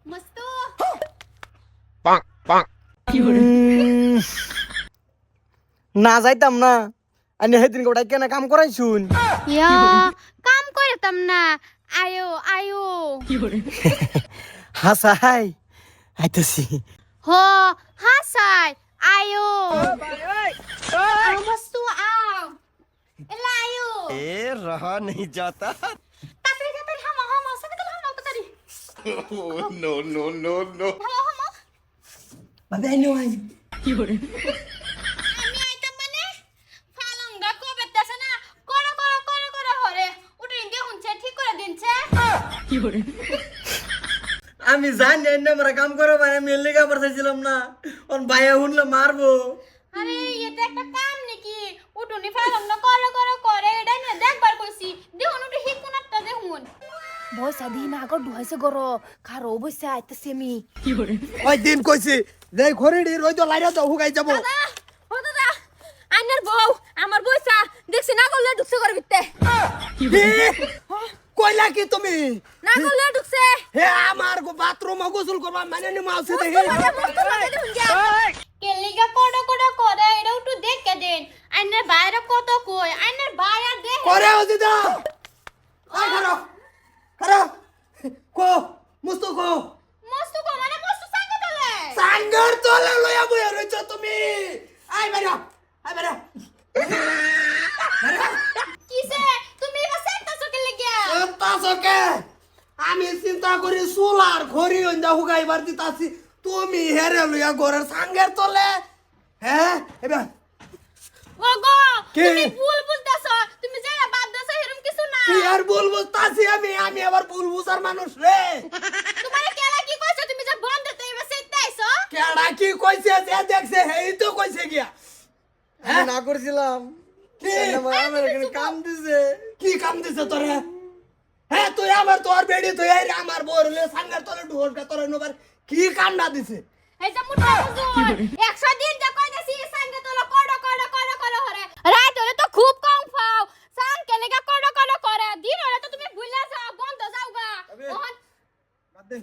মস্তু Bonk, bonk. না যাইতাম না আমি সেদিন গোটাই কেন কাম করাইছুন ইয়া কাম করতাম না আয়ো আয়ো হাসাই আইতাছি हो হাসাই আয়ো आओ মস্তু आओ এলা আয়ো ए रहा नहीं जाता তাড়াতাড়ি তাড়াতাড়ি হামা হামা সাথে হামা তাড়াতাড়ি नो नो नो नो হামা হামা বাবে আইনো আই আমি আইতাম মানে ফালংগা কবে দেছে না করো হরে উঠে ইন্দি হুনছে ঠিক করে দিনছে আমি জানি না আমরা কাম করব মানে আমি লেগা পড়ছিলাম না ওর ভাইয়া শুনলে মারবো আরে এটা একটা কাম নাকি উঠুনি ফালংগা করে এটা নিয়ে দেখবার কইছি দেখুন উঠে হিকুনাটা দেখুন বয়সা দিন আগর ডুহাইছে গরো খারো বইছে আইতাছি আমি ওই দিন কইছি যে খড়িড়ি রই তো লাইরা দাও হুগাই যাব দাদা আইনার বউ আমার বইসা দেখছি না করলে ঢুকছে করে ভিতরে কইলা কি তুমি না করলে ঢুকছে হে আমার বাথরুমে গোসল করবা মানে নি মাউসি দেখি কেলিগা কোড়া করে এটা একটু দেখে দেন আইনার বাইরে কত কই আইনার বাইরে দেখ করে হদি দাও আই করো কো মুস্তু কো মস্তু কো মানে মস্তু সাঙ্গে তলে সাঙ্গার তোলে লয়া বইয়া রইছো তুমি আই বেরা কিসে তুমি এবার সেন্টাসো কে লাগিয়া তাসকে আমি চিন্তা করি সোলার ঘড়ি হইন্দা হুগাইবার দিতাছি তুমি হেরে লইয়া ঘরের সাঙ্গের তোলে হ্যাঁ এবার ওগো কি? তুমি ভুল বুঝতাছো তুমি যারা বাদ দাও এরকম কিছু না কি আর বলবো তাছি আমি আবার ভুল বুঝার মানুষ রে তোমারে কেলা কি কইছো তুমি যে বন্ধ তে এবার সেটাইছো কেডা কি কইছে যে দেখছে হেই তো কইছে গিয়া হ্যাঁ না করছিলাম কি আমার এখানে কাম দিছে কি কাম দিছে তোরে হ্যাঁ তুই আমার তোর বেড়ি তুই আই আমার বরলে সাঙ্গার তোরে ঢোলকা তোরে নবার কি কান্না দিছে এই যে মুঠা হুজুর 100 দিন যা কইতাছি সাঙ্গে তোলা করো হরে রাত হলে তো খুব কম পাও সাং কে লাগা করো করে দিন হলে তো তুমি ভুলা যাও বন্ধ যাওগা ওহন বাদ দে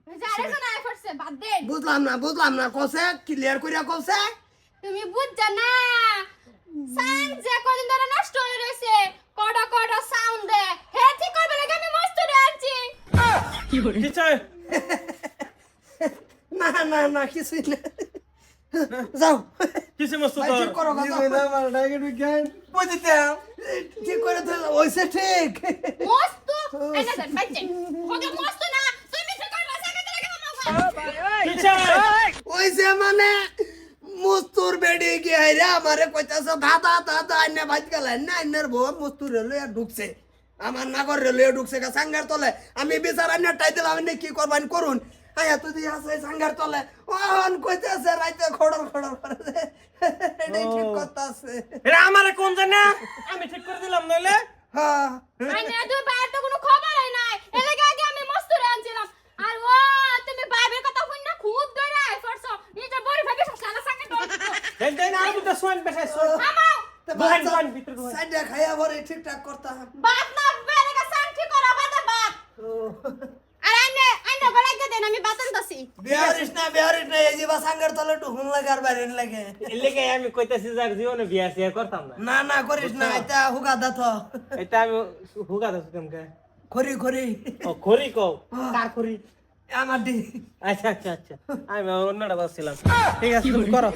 যারে জানা করছে বাদ দেন বুঝলাম না কসে ক্লিয়ার কইরা কসে তুমি বুঝছ না সাং যে কদিন ধরে নষ্ট হয়ে রইছে করো সাউন্ড দে হে ঠিক করবে লাগে আমি মস্ত রে আনছি না কিছুই না যাও কিসে মস্ত ভাই, তোর ঠিক করো কথা ঠিক করে তো ওইসে ঠিক মস্ত আইনা দেন বাইতে ওকে মস্ত না তুমি ঠিক করবে সাঙ্গে তো লাগে মামা কিসে ওইসে মানে মুস্তুর বেড়ে গিয়ে রে আমারে কইতাছে দাদা আইনে ভাজ গেলেন না আইনের বউ মুস্তুর রেলয়ে ঢুকছে আমার নাগর রেলয়ে ঢুকছে গা সাঙ্গার তলে আমি বিচার আইনে টাই দিলাম আমি কি করবান করুন আয়া তুই আছে সাঙ্গার তলে ওহন কইতাছে রাইতে খড়র করে এটাই ঠিক করতাছে এরা আমারে কোন জানে আমি ঠিক করে দিলাম নইলে হ্যাঁ আইনা তুই বাইরে তো কোনো খবরই নাই এর লাগে আগে আমি মস্ত রে আনছিলাম আর ও তুমি বাইবের কথা শুন না খুব ধরে আই পড়ছো নিজে বড়ি ভাবে সারা সাঙ্গে তো দেন আমি তো সোন বেশাই সোন আমাও দোহান ভিতর দোহান সাইডে খাইয়া ভরে ঠিকঠাক করতাম বাত না বেরে কা সাং ঠিক করা বাদে বাত আর আইনা গলাই দেন আমি বাতন দছি বিহারিস না এই যে বা সাঙ্গার তলে ঢুকুন লাগার বাইরে লাগে এলাকে আমি কইতাছি যার জীবনে বিয়া সিয়া করতাম না না করিস না এটা হুগা দাথ এটা আমি হুগা দাস কেমকে খরি ও খড়ি কও কার খড়ি আমার দি আচ্ছা আমি অন্যটা বাসছিলাম ঠিক আছে তুমি করো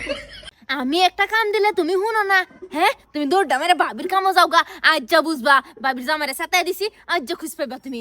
আমি একটা কাম দিলে তুমি শুনো না হ্যাঁ তুমি দৌড়টা মেরে বাবির কামও যাওগা আজ যা বুঝবা বাবির জামারে সাতাই দিছি আজ যা খুঁজ পাইবা তুমি